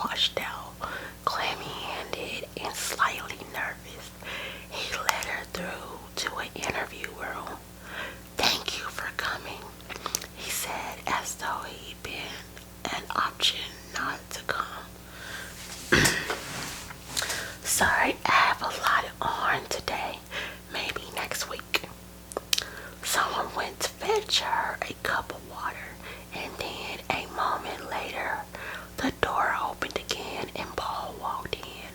washed out, clammy-handed, and slightly nervous. He led her through to an interview room. "Thank you for coming," he said, as though he'd been an option not to come. "Sorry, I have a lot on today. Maybe next week." Someone went to fetch her a cup of water, and then a moment later, the door opened again and Paul walked in.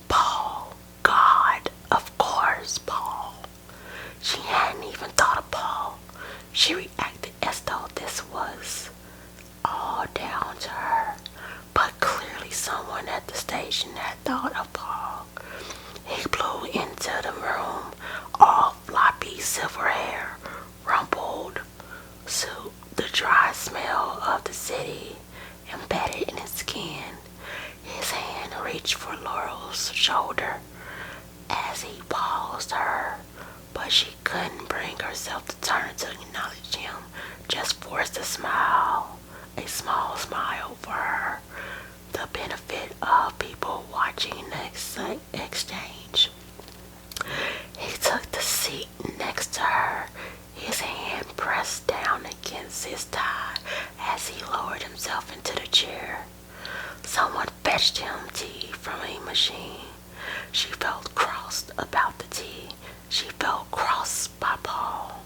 Paul. God, of course, Paul. She hadn't even thought of Paul. She reacted as though this was all down to her, but clearly someone at the station had thought of Paul. He blew into the room, all floppy silver hair, rumpled suit, the dry smell of the city embedded in his skin. His hand reached for Laurel's shoulder as he paused her, but she couldn't bring herself to turn to acknowledge him, just forced a smile, a small smile for her, the benefit of people watching the exchange. He took the seat next to her, his hand pressed down against his thigh as he lowered himself into the chair. Someone fetched him tea from a machine. She felt crossed about the tea. She felt crossed by Paul.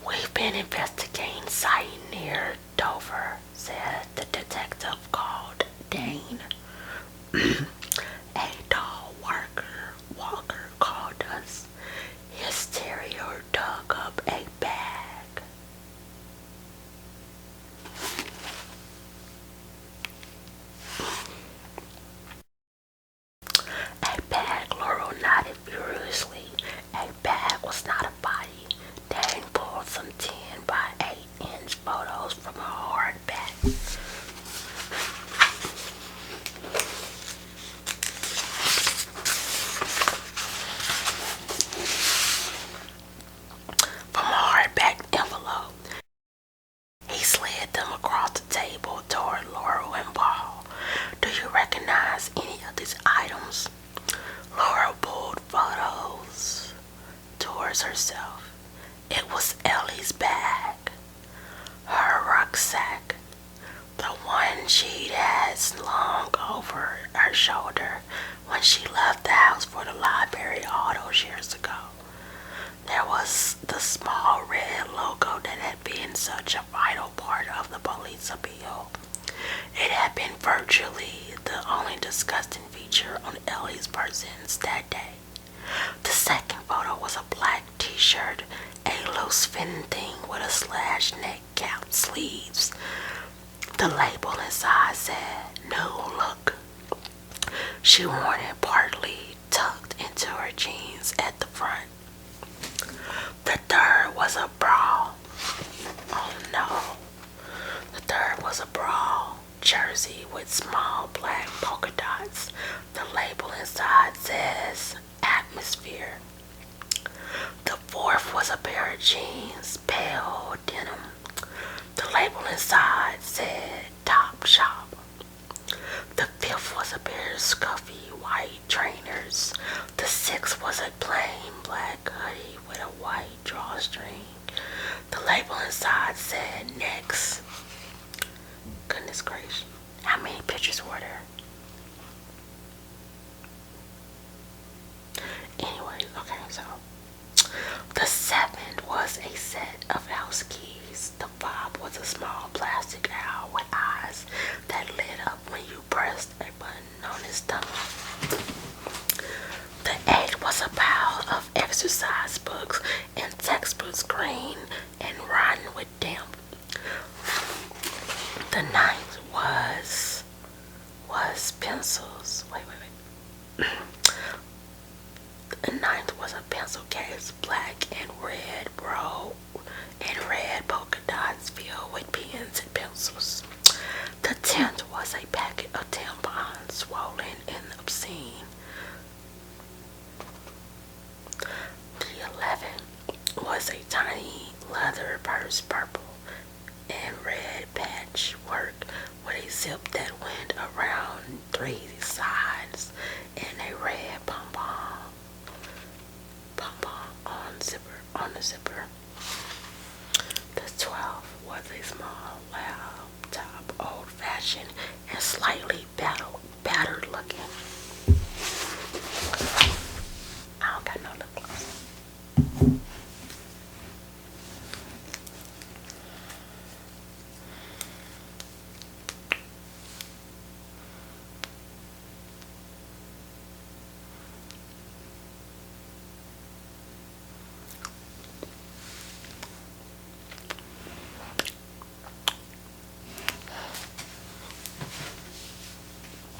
"We've been investigating sighting near Dover," said the detective called Dane. "A tall walker called us. His terrier dug up a bag." A bag, Laurel nodded furiously. A bag was not a body. Dane pulled some 10 by 8-inch photos from a hardback. Envelope. He slid them across the table toward Laurel and Paul. "Do you recognize any of these items?" Laurel pulled photos towards herself. It was Ellie's bag, her rucksack, the one she'd had slung over her shoulder when she left the house for the library all those years ago. There was the small red logo that had been such a vital part of the police appeal. It had been virtually the only disgusting feature on Ellie's persons that day. The second photo was a black t-shirt, a loose-fitting thing with a slashed neck, capped sleeves. The label inside said, "New Look." She wore it partly tucked into her jeans at the front. The third was a bra. Oh no. The third was a bra jersey with small black polka dots. The label inside says Atmosphere. The fourth was a pair of jeans, pale denim. The label inside said Top Shop. The fifth was a pair of scuffy white trainers. The sixth was a plain black hoodie with a white drawstring. The label inside said Next. Goodness gracious. How many pictures were there? Anyways, okay, so the seventh was a set of house keys. The fob was a small plastic owl with eyes that lit up when you pressed a button on his stomach. The eighth was a pile of exercise books and textbooks, green and rotten with damp. The ninth was pencils. Wait. The ninth was a pencil case, black and red polka dots filled with pens and pencils. The 10th was a packet of tampons, swollen and obscene. The 11th was a tiny leather her purse purple and red patchwork with a zip that went around 3 sides and a red pom-pom on the zipper. The 12th was a small laptop, old-fashioned and slightly battered looking. I don't got no lip gloss.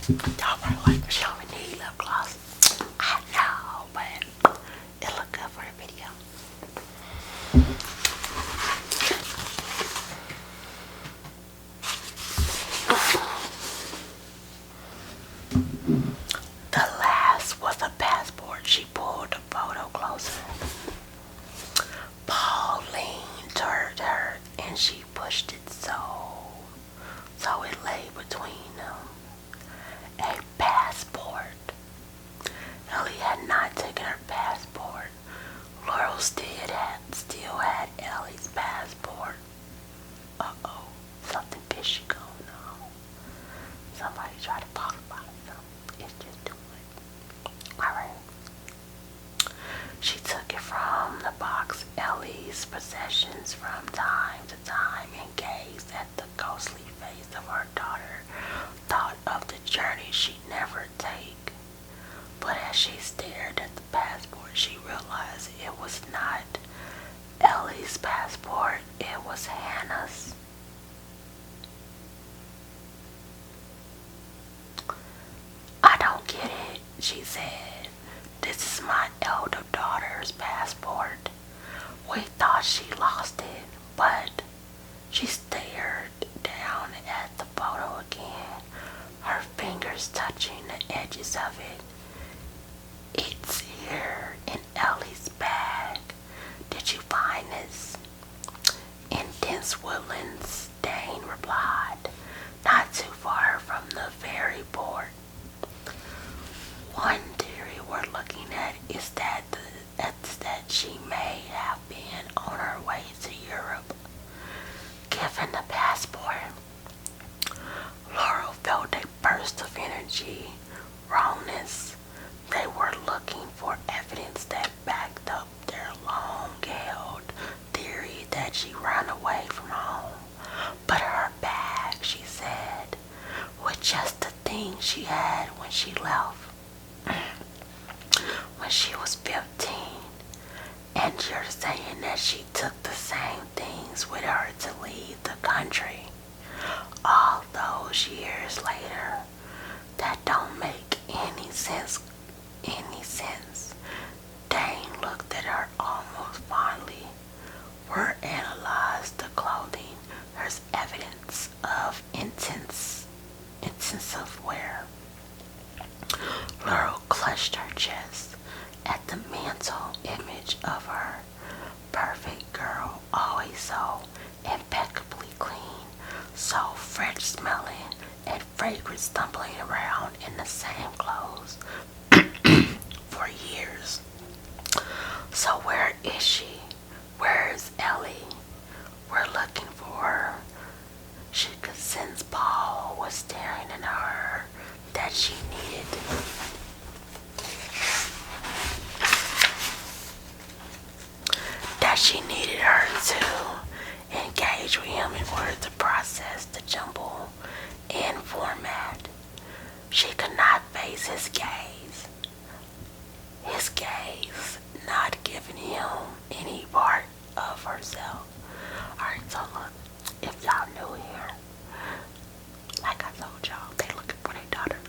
Y'all probably like, she don't even need lip gloss. I know, but it look good for the video. The last was a passport. She pulled the photo closer. Paul leaned toward her and she pushed it so it lay between them. A passport. Ellie had not taken her passport. Laurel still had Ellie's passport. Uh-oh, something fishy going on. Somebody tried to talk about it. It's just too much. Alright. She took it from the box, Ellie's possessions, from time to time and gazed at the ghostly face of her daughter. Thought of the journey she'd never take. But as she stared at the passport, she realized it was not Ellie's passport, it was Hannah's. I don't get it, she said. This is my elder daughter's passport. We thought she lost it, but she stared down at the photo again, her fingers touching the edges of it. It's here in Ellie's bag. Did you find this? In dense woodlands, Dane replied, not too far from the ferry port. One theory we're looking at is that she may have been on her way to Europe. Given the passport, Laurel felt a burst of energy, wrongness. They were looking for evidence that backed up their long-held theory that she ran away from home. But her bag, she said, was just the thing she had when she left. When she was 15. And you're saying that she took the same things with her to leave the country. All those years later, that don't make any sense. Dane looked at her almost fondly. We analyzed the clothing as evidence of intensive wear. Laurel clutched her chest at the mental image of her. Perfect girl, always so impeccably clean, so fresh smelling and fragrant, stumbling around in the same clothes for years. So where is she? Where is Ellie? We're looking for her. She could sense Paul was staring at her, that she needed her to engage with him in order to process the jumble in format. She could not face his gaze. His gaze not giving him any part of herself. Alright, so look, if y'all new here, like I told y'all, they looking for their daughter.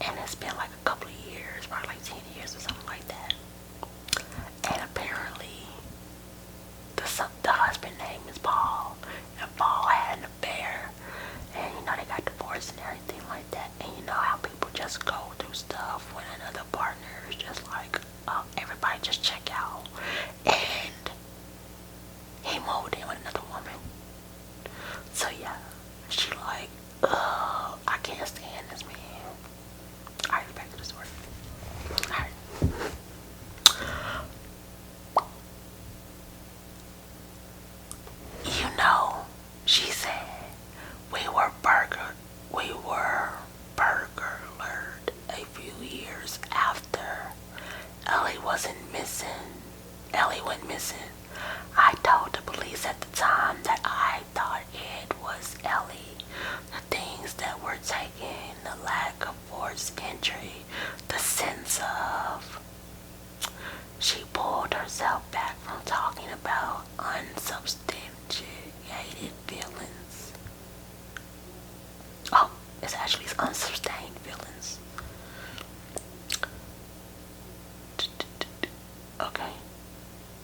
And it's been like a couple of years, probably like 10 years or something like that. And apparently, the husband's name is Paul. And Paul had an affair. And you know, they got divorced and everything like that. And you know how people just go through stuff when another partner is just like, everybody just check out. And he moved in with another woman. So yeah, she like, ugh, I can't stand this man. Alright, back to the story. Alright. You know, she said, we were burglared a few years after Ellie went missing. I told the police at the time that I thought it was Ellie. The things that were taken, the lack of forced entry, the sense of... She pulled herself back from talking about unsubstantiated feelings. Oh, it's actually unsustained feelings. Okay.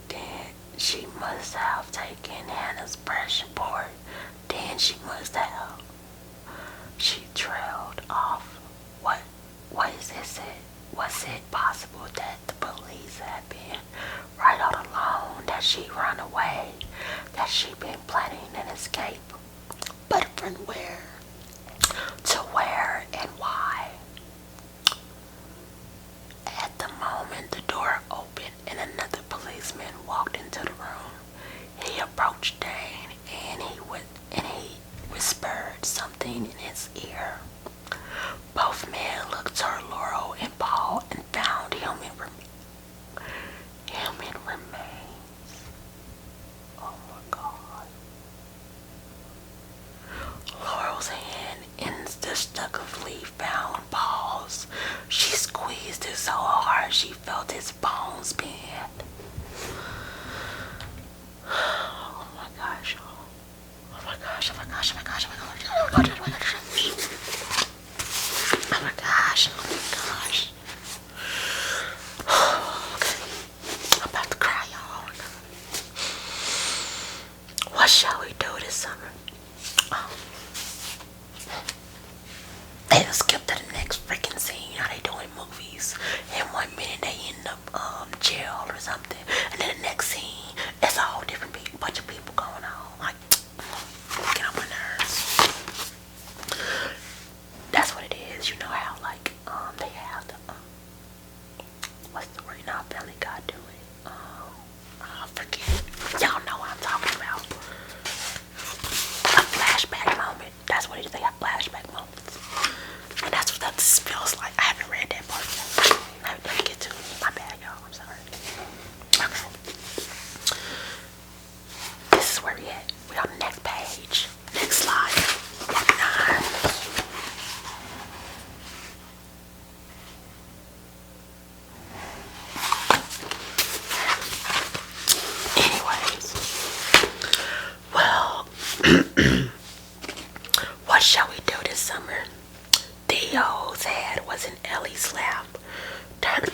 Then she must have taken Hannah's pressure board. Then she must have. She trailed off. What is this? Was it possible that the police had been right all along? That she run away? That she been planning an escape? But from where? To where and why? At the moment the door opened and another policeman walked into the room. He approached Dane and he whispered something in his ear. Both men looked toward Laurel and Paul and found human remains. Oh my God. Laurel's hand instinctively found Paul's. She squeezed it so hard she felt his bones bend. Oh my gosh. Oh my gosh, oh my gosh, oh my gosh, oh my gosh, oh my gosh, oh my gosh. Oh my gosh, oh my gosh. Okay. I'm about to cry, y'all. What shall we do this summer? They just skip to the next freaking scene. How they doing movies? And 1 minute they end up jail or something. And then the next scene, it's a whole different bunch of people going on. Like, get on my nerves. That's what it is. You know how like they have the what's the word? Now Family Guy do it. I forget. Y'all know what I'm talking about. A flashback moment. That's what it is. They have flashback moments. And that's what that feels like. I haven't read that part yet. Let me get to it. My bad, y'all. I'm sorry. Okay. This is where we at. We on the next page. Next slide. Working on. Anyways. Well, what shall we do this summer? Theo's head was in Ellie's lap, turned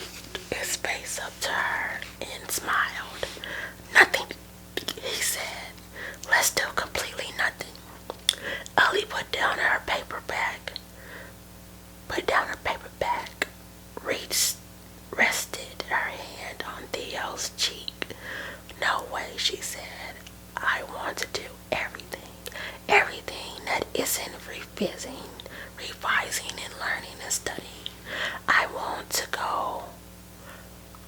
his face up to her and smiled. Nothing, he said. Let's do completely nothing. Ellie put down her paperback, rested her hand on Theo's cheek. No way, she said. I want to do everything that isn't revising and learning and studying. I want to go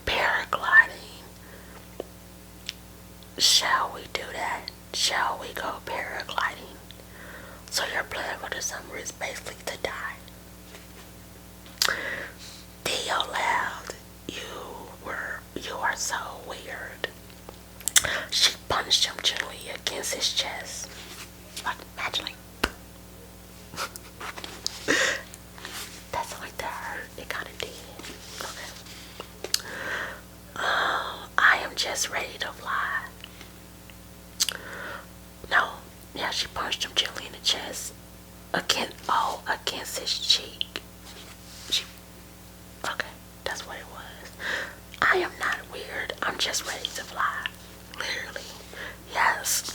paragliding. Shall we do that? Shall we go paragliding? So your plan for the summer is basically to die. Theo laughed. You are so weird. She punched him gently against his chest. Like, imagine like that's like that hurt. It kind of did. Okay. I am just ready to fly. No. Yeah, she punched him gently in the chest. Against his cheek. Okay, that's what it was. I am not weird. I'm just ready to fly. Literally. Yes.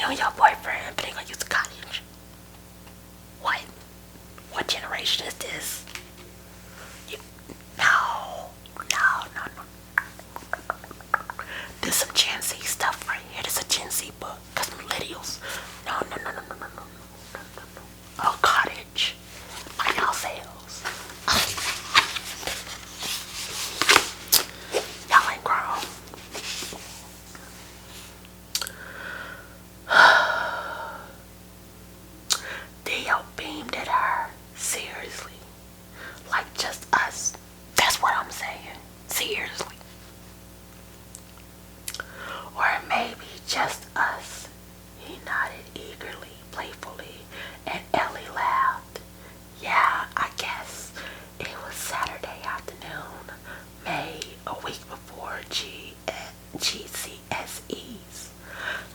You and your boyfriend been gonna use a cottage. What? What generation is this? You, no, no, no, no. This some Gen Z stuff right here. This a Gen Z book. Cause millennials. No, no, no, no, no, no, no, no, no, no. A cottage by yourselves. Y'all ain't grown. Theo beamed at her. Seriously. Like just us. That's what I'm saying. Seriously. Or maybe just us. He nodded eagerly, playfully, and Ellie laughed. Yeah, I guess. It was Saturday afternoon, May, a week before GCSEs.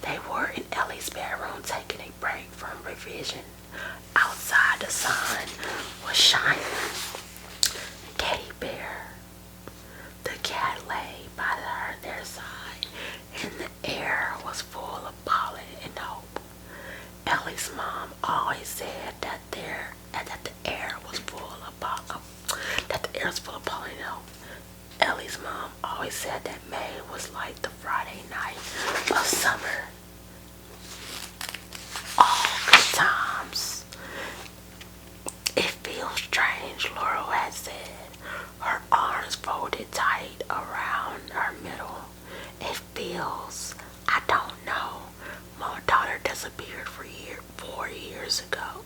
They were in Ellie's bedroom taking a break from revision. Outside the sun was shining. Teddy Bear, the cat, lay by their side, and the air was full of pollen and hope. Ellie's mom always said that the air was full of pollen. And hope. Ellie's mom always said that May was like the Friday night of summer. All good times. It feels strange, Laurel had said, her arms folded tight around her middle. It feels, I don't know. My daughter disappeared 4 years ago.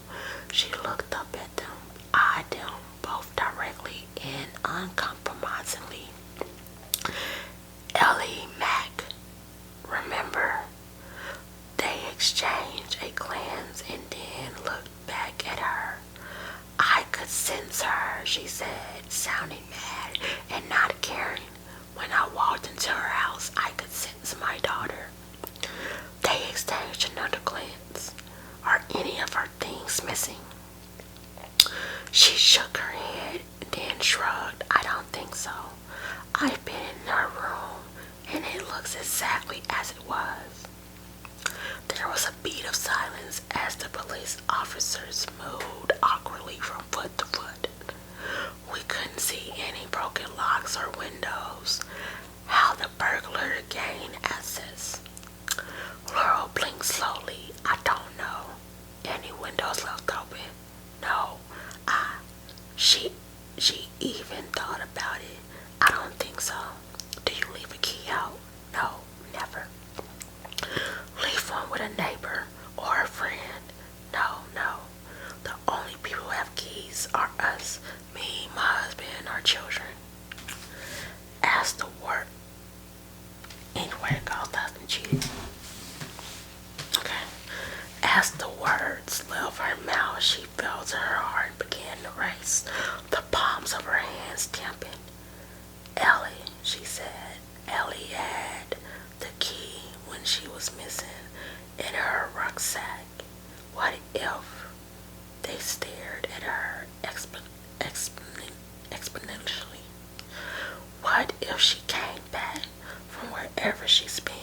She looked up at them, eyed them both directly and uncompromisingly. Ellie, Mac, remember? They exchanged a glance and then looked back at her. I could sense her, she said, sounding mad and not caring. When I walked into her house, I could sense my daughter. They exchanged another glance. Are any of her things missing? She shook her head, then shrugged. I don't think so. I've been in her room, and it looks exactly as it was. There was a beat of silence as the police officers moved awkwardly from foot to foot. We couldn't see any broken locks or windows. How the burglar gained access. Laurel blinked slowly. I don't know. Any windows left open? No. She even thought about it. I don't think so. Do you leave a key out? No, never. Leave one with a neighbor or a friend? No, no. The only people who have keys are us, me, my husband, and our children. As the word, anywhere it goes, that's been cheated. Okay. As the words left her mouth, she fell to her heart and began to race. The palms of her hands dampened. Ellie, she said. Ellie had the key when she was missing in her rucksack. What if? They stared at her exponentially. What if she came back from wherever she's been?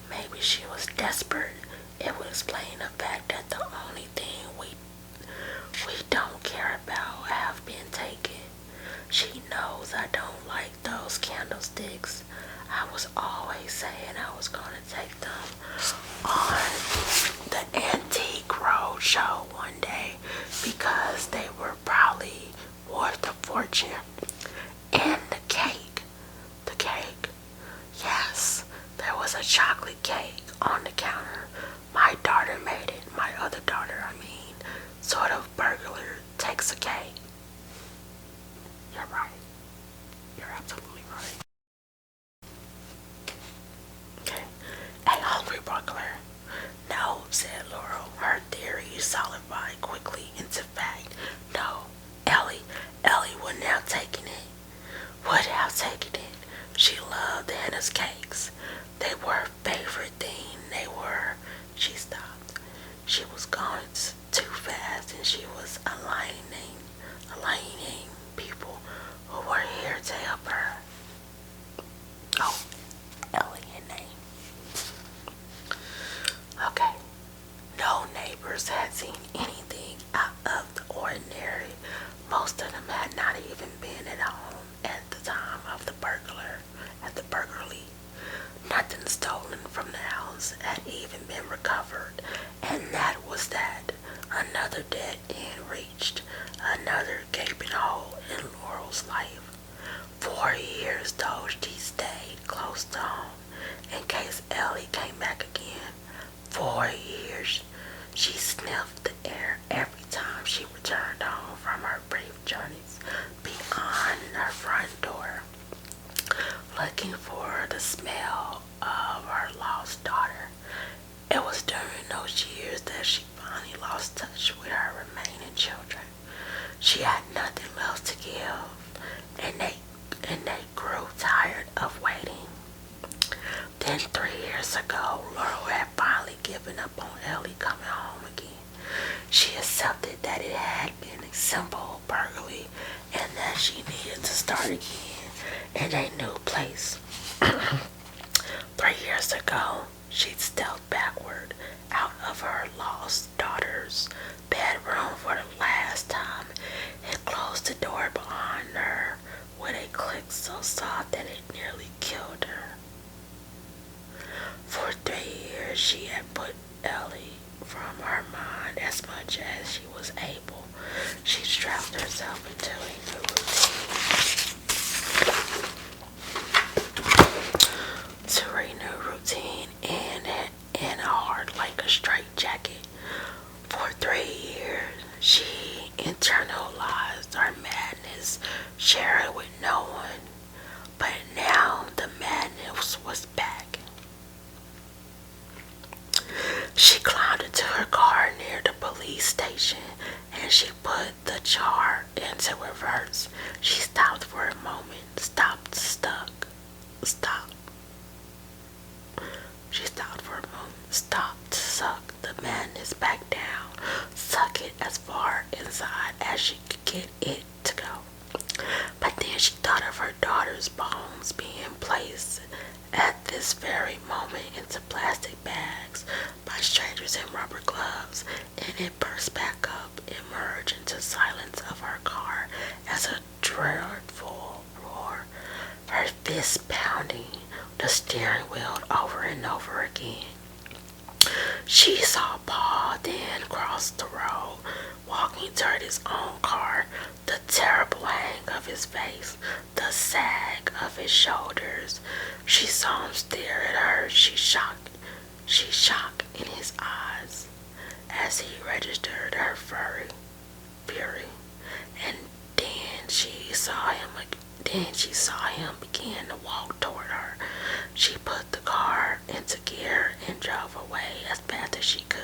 Maybe she was desperate. It would explain the fact that the only thing we don't care about have been taken. She knows I don't like those candlesticks. I was always saying I was going to take them on the antique road show one day because they were probably worth a fortune. And the cake. Yes, there was a chocolate cake on the counter even been recovered, and that was that. Another dead end reached, another gaping hole in Laurel's life. 4 years though she stayed close to home in case Ellie came back again. 4 years she sniffed the air every time she returned home from her brief journeys beyond her front door, looking for the smell of her lost daughter. It was during those years that she finally lost touch with her remaining children. She had nothing else to give, and they grew tired of waiting. Then 3 years ago, Laurel had finally given up on Ellie coming home again. She accepted that it had been a simple burglary and that she needed to start again in a new place. 3 years ago, she'd stepped backward out of her lost daughter's bedroom for the last time and closed the door behind her with a click so soft that it nearly killed her. For 3 years, she had put Ellie from her mind as much as she was able. She strapped herself into a new routine and a heart like a straitjacket. For 3 years, she internalized her madness, shared it with no one. But now the madness was back. She climbed into her car near the police station and she put the car into reverse. She stopped for a moment, stopped to suck the madness back down, suck it as far inside as she could get it to go. But then she thought of her daughter's bones being placed at this very moment into plastic bags by strangers in rubber gloves, and it burst back up, emerged into silence of her car as a dreadful roar, her fists pounding the steering wheel over and over again. She saw Paul then cross the road, walking toward his own car, the terrible hang of his face, the sag of his shoulders. She saw him stare at her. She shocked in his eyes as he registered her fury. And then she saw him begin to walk toward her. She put the car into gear and drove away as fast as she could.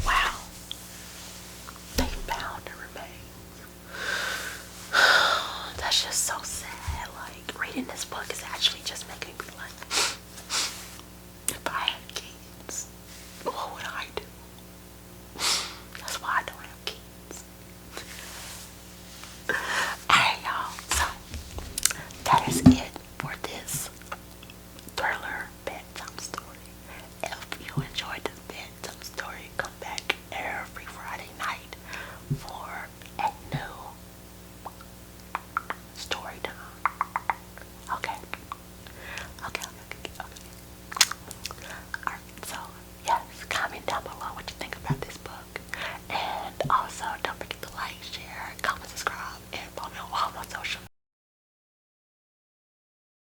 Wow. They found the remains. That's just so sad. Like, reading this book is actually just making me like,